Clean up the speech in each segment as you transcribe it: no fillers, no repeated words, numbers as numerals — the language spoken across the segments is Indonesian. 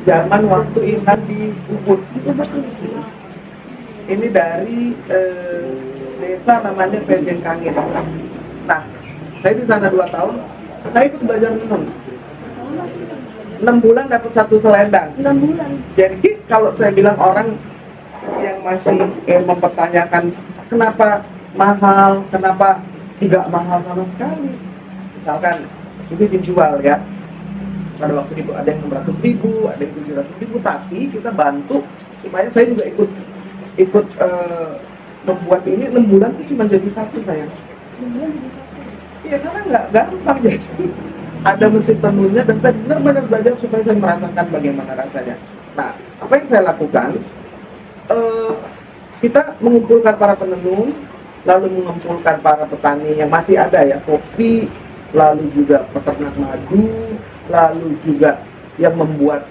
zaman waktu Intan di Ubud. Ini dari desa namanya Pejengkangin. Nah, saya di sana 2 tahun. Saya ikut belajar minum. 6 bulan dapat 1 selendang. 6 bulan. Jadi kalau saya bilang orang yang masih mempertanyakan kenapa mahal, kenapa tidak mahal sama sekali. Misalkan ini dijual ya. Pada waktu itu ada yang 600.000, ada yang 700.000, tapi kita bantu supaya saya juga ikut membuat ini 6 bulan itu cuma jadi 1 sayang. 6 bulan jadi 1. Iya, karena nggak gampang jadi. Ada mesin tenunnya dan saya benar-benar belajar supaya saya merasakan bagaimana rasanya. Nah, apa yang saya lakukan? Kita mengumpulkan para penenun, lalu mengumpulkan para petani yang masih ada ya, kopi, lalu juga peternak madu, lalu juga yang membuat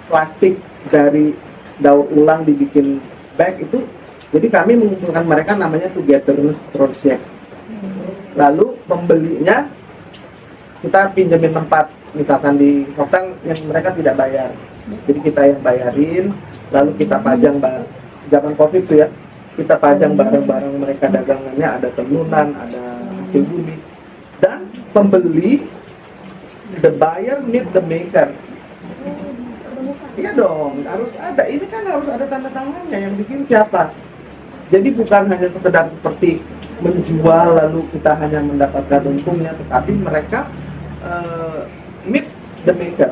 plastik dari daur ulang dibikin bag itu. Jadi kami mengumpulkan mereka, namanya Togetherness Project. Lalu pembelinya kita pinjemin tempat, misalkan di hotel yang mereka tidak bayar, jadi kita yang bayarin, lalu kita pajang zaman COVID itu ya, kita pajang barang-barang mereka dagangannya, ada tenunan, ada hasil bumi, dan pembeli, the buyer meet the maker. Iya dong, harus ada, ini kan harus ada tanda tangannya, yang bikin siapa. Jadi bukan hanya sekedar seperti menjual lalu kita hanya mendapatkan untungnya, tetapi mereka meet the maker.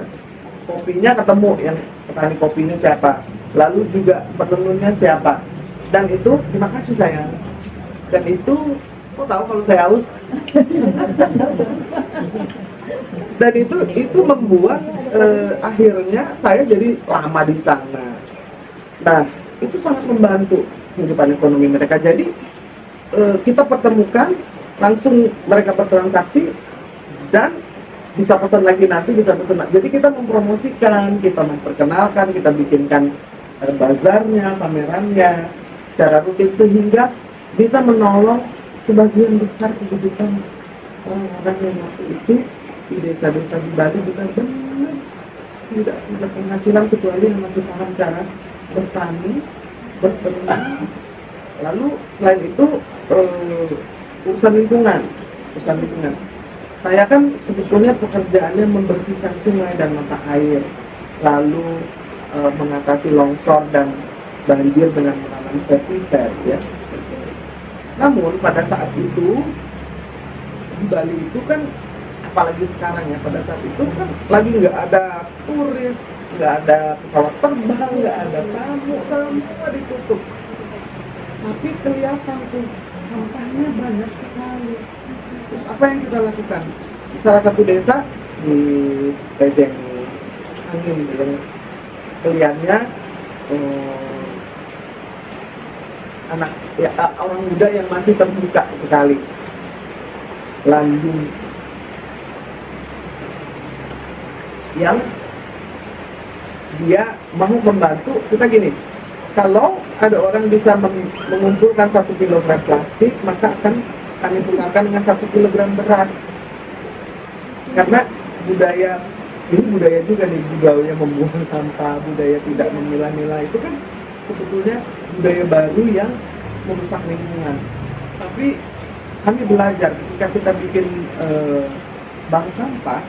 Kopinya ketemu, yang petani kopinya siapa, lalu juga penenunnya siapa, dan itu terima kasih sayang. Dan itu kok tahu kalau saya haus? Dan itu membuat akhirnya saya jadi lama di sana. Nah, itu sangat membantu kehidupan ekonomi mereka. Jadi kita pertemukan, langsung mereka bertransaksi, dan bisa pesan lagi nanti, bisa pesan lagi. Jadi kita mempromosikan, kita memperkenalkan, kita bikinkan bazarnya, pamerannya secara rutin, sehingga bisa menolong sebagian besar kehidupan orang-orang yang waktu itu di desa-desa di Bali benar-benar tidak punya penghasilan kecuali yang masih paham cara bertani, berternak. Lalu selain itu urusan lingkungan. Saya kan sebetulnya pekerjaannya membersihkan sungai dan mata air, lalu mengatasi longsor dan banjir dengan menanam pepper ya. Namun pada saat itu di Bali itu kan, apalagi sekarang ya, pada saat itu kan lagi nggak ada turis, nggak ada pesawat terbang, nggak ada tamu, semua ditutup. Tapi kelihatan tuh sampahnya banyak sekali. Terus apa yang kita lakukan? Di salah satu desa di Pejengkangin, yang kelihatannya anak ya, orang muda yang masih terbuka sekali, Landung, yang dia mau membantu kita gini. Kalau ada orang bisa mengumpulkan 1 kilogram plastik, maka akan kami tukarkan dengan 1 kilogram beras. Karena budaya ini budaya juga nih, budaya membuang sampah, budaya tidak memilah-milah, itu kan sebetulnya budaya baru yang merusak lingkungan. Tapi kami belajar ketika kita bikin bank sampah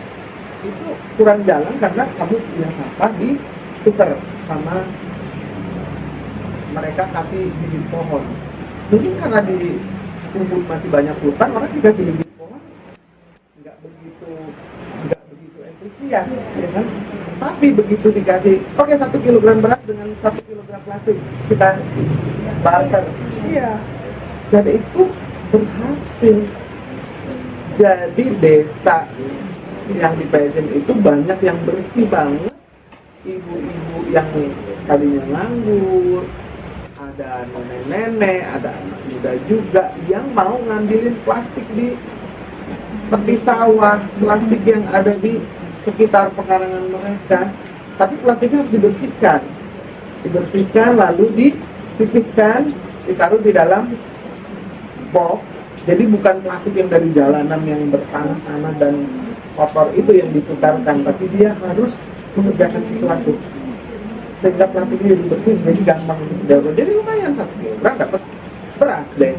itu kurang jalan karena kamu punya sampah ditukar sama mereka kasih bibit pohon. Mungkin karena di Ubud masih banyak hutan, orang dikasih bibit pohon nggak begitu entusias, ya kan? Tapi begitu dikasih, oke 1 kilogram beras dengan 1 kilogram plastik kita barter, iya, dan itu berhasil. Jadi desa yang di Pejen itu banyak yang bersih banget, ibu-ibu yang tadinya nganggur, ada nenek-nenek, ada anak muda juga yang mau ngambilin plastik di tepi sawah, plastik yang ada di sekitar pekarangan mereka. Tapi plastiknya harus dibersihkan lalu dipipihkan, ditaruh di dalam box. Jadi bukan plastik yang dari jalanan yang bertanah-tanah dan kotor itu yang ditukarkan, tapi dia harus mengerjakan sesuatu sehingga plastiknya jadi bersih, jadi gampang untuk didaur. Jadi lumayan 1 kilogram dapat beras deh.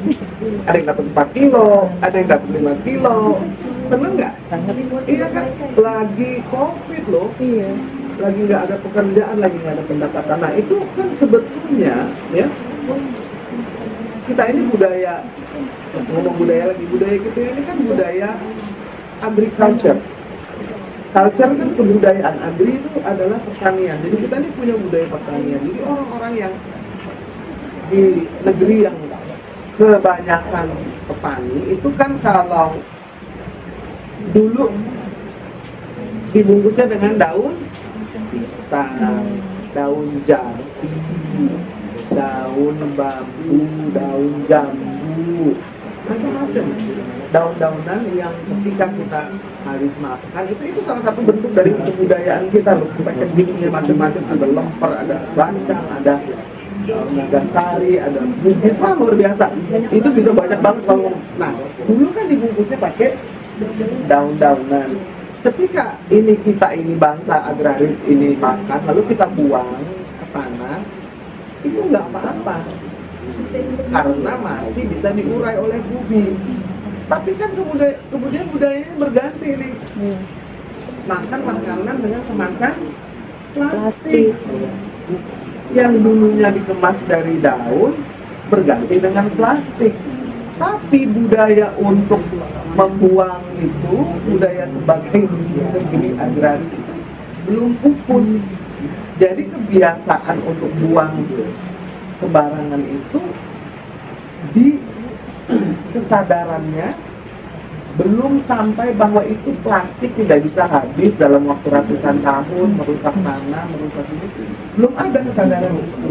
Ada yang dapat 4 kilo, ada yang dapat 5 kilo. Seneng nggak? Iya kan, lagi COVID loh. Iya. Lagi nggak ada pekerjaan, lagi nggak ada pendapatan. Nah itu kan sebetulnya ya, kita ini budaya, ngomong budaya lagi, budaya kita ini kan budaya agriculture. Culture kan kebudayaan, agri itu adalah pertanian. Jadi kita ini punya budaya pertanian. Jadi orang-orang yang di negeri yang kebanyakan petani itu kan kalau dulu dibungkusnya dengan daun pisang, daun jati, daun bambu, daun jambu, macam-macam daun-daunan yang ketika kita habis makan itu salah satu bentuk dari kebudayaan kita loh. Sampai kencingnya macam-macam, ada lemper, ada bancang, ada nagasari, ada bugis, wah luar biasa. Itu bisa banyak banget kalau. Nah dulu kan dibungkusnya pakai daun-daunan. Ketika ini kita ini bangsa agraris ini makan lalu kita buang ke tanah, itu nggak apa-apa karena masih bisa diurai oleh bumi. Tapi kan kemudian budayanya berganti nih, makan makanan dengan kemasan plastik. Yang dulunya dikemas dari daun berganti dengan plastik. Tapi budaya untuk membuang itu, budaya sebagai negeri agraris itu belum pupus. Jadi kebiasaan untuk buang sembarangan itu di kesadarannya belum sampai bahwa itu plastik tidak bisa habis dalam waktu ratusan tahun, merusak tanah, merusak ini. Belum ada kesadaran itu.